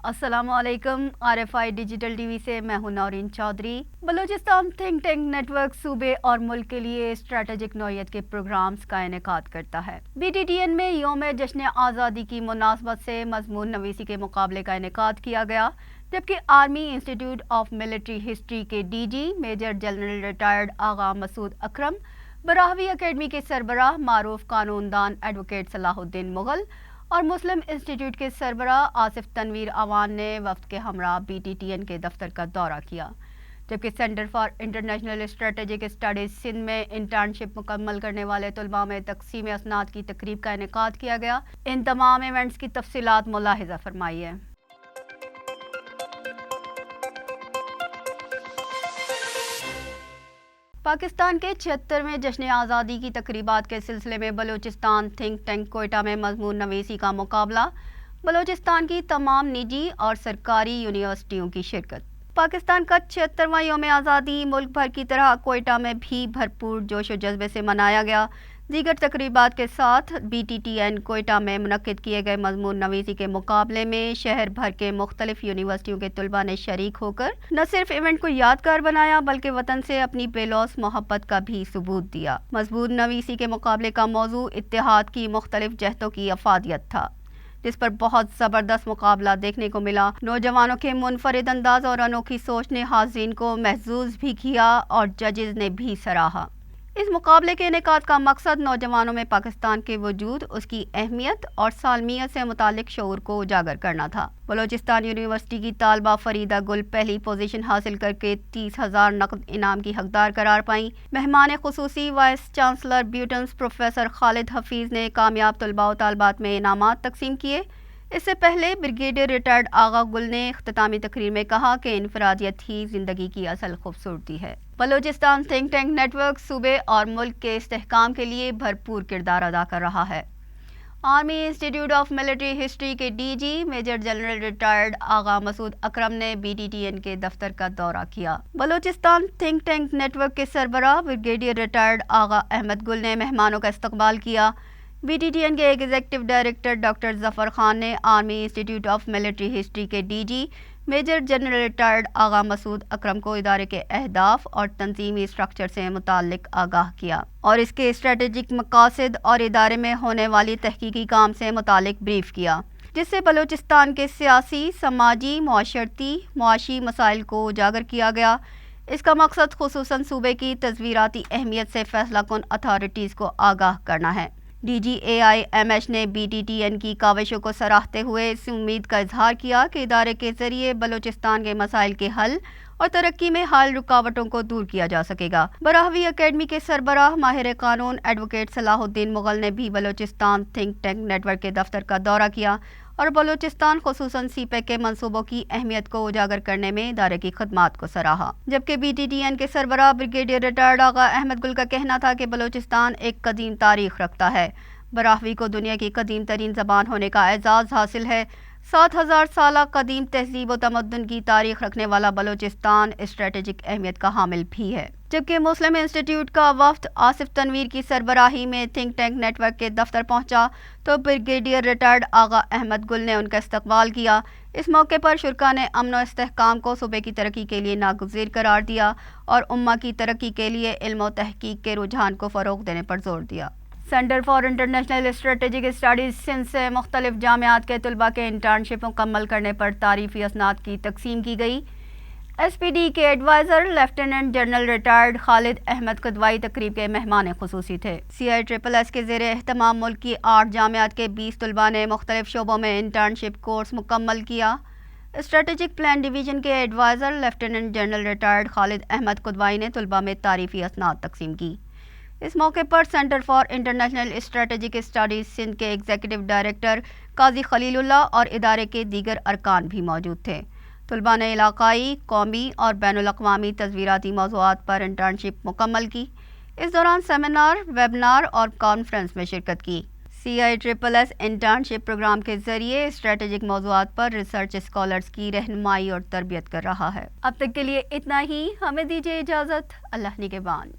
السلام علیکم RFI digital T V سے میں ہوں Naureen Chaudhry. Balochistan think tank network صوبے اور ملک کے لیے اسٹریٹجک نوعیت کے پروگرامز کا انعقاد کرتا ہے۔ BTTN میں یوم جشن آزادی کی مناسبت سے مضمون نویسی کے مقابلے کا انعقاد کیا گیا، جبکہ army institute of military history کے DG major general retired Agha Masood اکرم، براہوی اکیڈمی کے سربراہ معروف قانون دان ایڈوکیٹ صلاح الدین مغل اور مسلم انسٹی ٹیوٹ کے سربراہ آصف تنویر اوان نے وفد کے ہمراہ BTTN کے دفتر کا دورہ کیا، جبکہ centre for international strategic studies Sindh میں انٹرنشپ مکمل کرنے والے طلباء میں تقسیم اسناد کی تقریب کا انعقاد کیا گیا۔ ان تمام ایونٹس کی تفصیلات ملاحظہ فرمائیے۔ پاکستان کے 76ویں جشن آزادی کی تقریبات کے سلسلے میں بلوچستان تھنک ٹینک کوئٹہ میں مضمون نویسی کا مقابلہ، بلوچستان کی تمام نجی اور سرکاری یونیورسٹیوں کی شرکت۔ پاکستان کا 76واں یوم آزادی ملک بھر کی طرح کوئٹہ میں بھی بھرپور جوش و جذبے سے منایا گیا۔ دیگر تقریبات کے ساتھ BTTN کوئٹہ میں منعقد کیے گئے مضمون نویسی کے مقابلے میں شہر بھر کے مختلف یونیورسٹیوں کے طلباء نے شریک ہو کر نہ صرف ایونٹ کو یادگار بنایا بلکہ وطن سے اپنی بے لوث محبت کا بھی ثبوت دیا۔ مضمون نویسی کے مقابلے کا موضوع اتحاد کی مختلف جہتوں کی افادیت تھا، جس پر بہت زبردست مقابلہ دیکھنے کو ملا۔ نوجوانوں کے منفرد انداز اور انوکھی سوچ نے حاضرین کو محظوظ بھی کیا اور ججز نے بھی سراہا۔ اس مقابلے کے انعقاد کا مقصد نوجوانوں میں پاکستان کے وجود، اس کی اہمیت اور سالمیت سے متعلق شعور کو اجاگر کرنا تھا۔ بلوچستان یونیورسٹی کی طالبہ فریدہ گل پہلی پوزیشن حاصل کر کے 30,000 نقد انعام کی حقدار قرار پائیں۔ مہمان خصوصی وائس چانسلر بیوٹنس پروفیسر خالد حفیظ نے کامیاب طلباء و طالبات میں انعامات تقسیم کیے۔ اس سے پہلے بریگیڈیئر ریٹائرڈ آغا گل نے اختتامی تقریر میں کہا کہ انفرادیت ہی زندگی کی اصل خوبصورتی ہے۔ Balochistan think tank network صوبے اور ملک کے استحکام کے لیے بھرپور کردار ادا کر رہا ہے۔ Army institute of military history کے DG major general retired Agha Masood Akram نے BTTN کے دفتر کا دورہ کیا۔ Balochistan think tank network کے سربراہ بریگیڈیئر ریٹائرڈ آغا احمد گل نے مہمانوں کا استقبال کیا۔ BTTN کے executive director doctor Zafar Khan نے army institute of military history کے DG major general retired Agha Masood Akram کو ادارے کے اہداف اور تنظیمی اسٹرکچر سے متعلق آگاہ کیا اور اس کے اسٹریٹجک مقاصد اور ادارے میں ہونے والی تحقیقی کام سے متعلق بریف کیا، جس سے بلوچستان کے سیاسی، سماجی، معاشی مسائل کو اجاگر کیا گیا۔ اس کا مقصد خصوصاً صوبے کی تصویراتی اہمیت سے فیصلہ کن اتھارٹیز کو آگاہ کرنا ہے۔ DG AIMH نے BTTN کی کاوشوں کو سراہتے ہوئے اس امید کا اظہار کیا کہ ادارے کے ذریعے بلوچستان کے مسائل کے حل اور ترقی میں حال رکاوٹوں کو دور کیا جا سکے گا۔ براہوی اکیڈمی کے سربراہ ماہر قانون ایڈوکیٹ صلاح الدین مغل نے بھی Balochistan think tank network کے دفتر کا دورہ کیا اور بلوچستان خصوصاً CPEC کے منصوبوں کی اہمیت کو اجاگر کرنے میں ادارے کی خدمات کو سراہا، جبکہ BTTN کے سربراہ بریگیڈیئر ریٹائرڈ آغا احمد گل کا کہنا تھا کہ بلوچستان ایک قدیم تاریخ رکھتا ہے۔ براہوی کو دنیا کی قدیم ترین زبان ہونے کا اعزاز حاصل ہے۔ 7,000 سالہ قدیم تہذیب و تمدن کی تاریخ رکھنے والا بلوچستان اسٹریٹجک اہمیت کا حامل بھی ہے۔ جبکہ مسلم انسٹی ٹیوٹ کا وفد آصف تنویر کی سربراہی میں تھنک ٹینک نیٹ ورک کے دفتر پہنچا تو بریگیڈیئر ریٹائرڈ آغا احمد گل نے ان کا استقبال کیا۔ اس موقع پر شرکاء نے امن و استحکام کو صوبے کی ترقی کے لیے ناگزیر قرار دیا اور امہ کی ترقی کے لیے علم و تحقیق کے رجحان کو فروغ دینے پر زور دیا۔ Centre for international strategic studies Sindh سے مختلف جامعات کے طلباء کے انٹرنشپ مکمل کرنے پر تعریفی اسناد کی تقسیم کی گئی۔ SPD کے adviser lieutenant general retired Khalid Ahmed Qidwai تقریب کے مہمان خصوصی تھے۔ CISSS کے زیر اہتمام ملک کی 8 جامعات کے 20 طلباء نے مختلف شعبوں میں انٹرنشپ کورس مکمل کیا۔ اسٹریٹجک پلان ڈویژن کے adviser lieutenant general retired Khalid Ahmed Kidwai نے طلباء میں تعریفی اسناد تقسیم کی۔ اس موقع پر centre for international strategic studies Sindh کے ایگزیکٹو ڈائریکٹر قاضی خلیل اللہ اور ادارے کے دیگر ارکان بھی موجود تھے۔ طلباء نے علاقائی، قومی اور بین الاقوامی تصویراتی موضوعات پر انٹرنشپ مکمل کی۔ اس دوران سیمینار، ویبنار اور کانفرنس میں شرکت کی۔ CISSS انٹرنشپ پروگرام کے ذریعے اسٹریٹجک موضوعات پر ریسرچ اسکالرز کی رہنمائی اور تربیت کر رہا ہے۔ اب تک کے لیے اتنا ہی، ہمیں دیجیے اجازت۔ اللہ نگہبان۔